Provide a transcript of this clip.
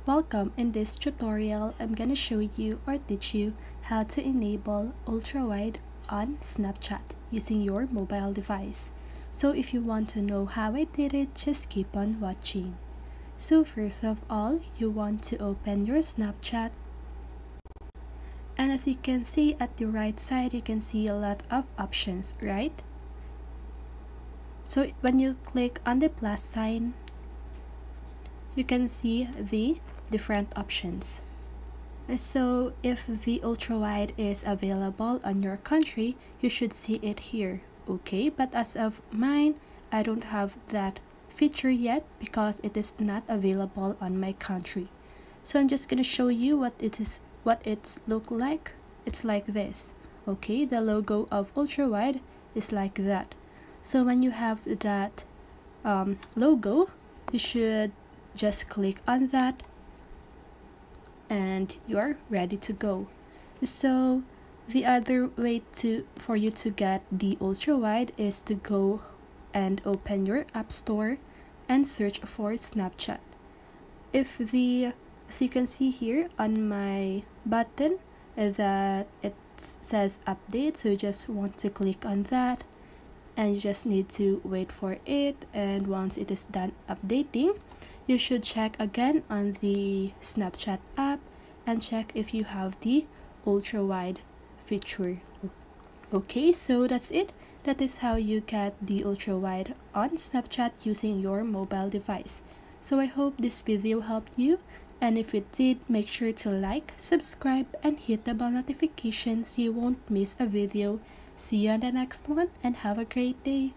Welcome. In this tutorial, I'm gonna show you or teach you how to enable ultra-wide on Snapchat using your mobile device. So if you want to know how I did it, just keep on watching. So first of all, you want to open your Snapchat. And as you can see at the right side, you can see a lot of options, right? So when you click on the plus sign, you can see the different options. So if the ultra-wide is available on your country, you should see it here, okay? But as of mine, I don't have that feature yet because it is not available on my country. So I'm just gonna show you what it's look like. It's like this, okay? The logo of ultra-wide is like that. So when you have that logo, you should just click on that and you're ready to go. So the other way for you to get the ultra-wide is to go and open your app store and search for Snapchat. As you can see here on my button that it says update, so you just want to click on that and you just need to wait for it, and once it is done updating, you should check again on the Snapchat app and check if you have the ultra-wide feature. Okay, so that's it. That is how you get the ultra-wide on Snapchat using your mobile device. So I hope this video helped you, and if it did, make sure to like, subscribe, and hit the bell notification so you won't miss a video. See you on the next one and have a great day.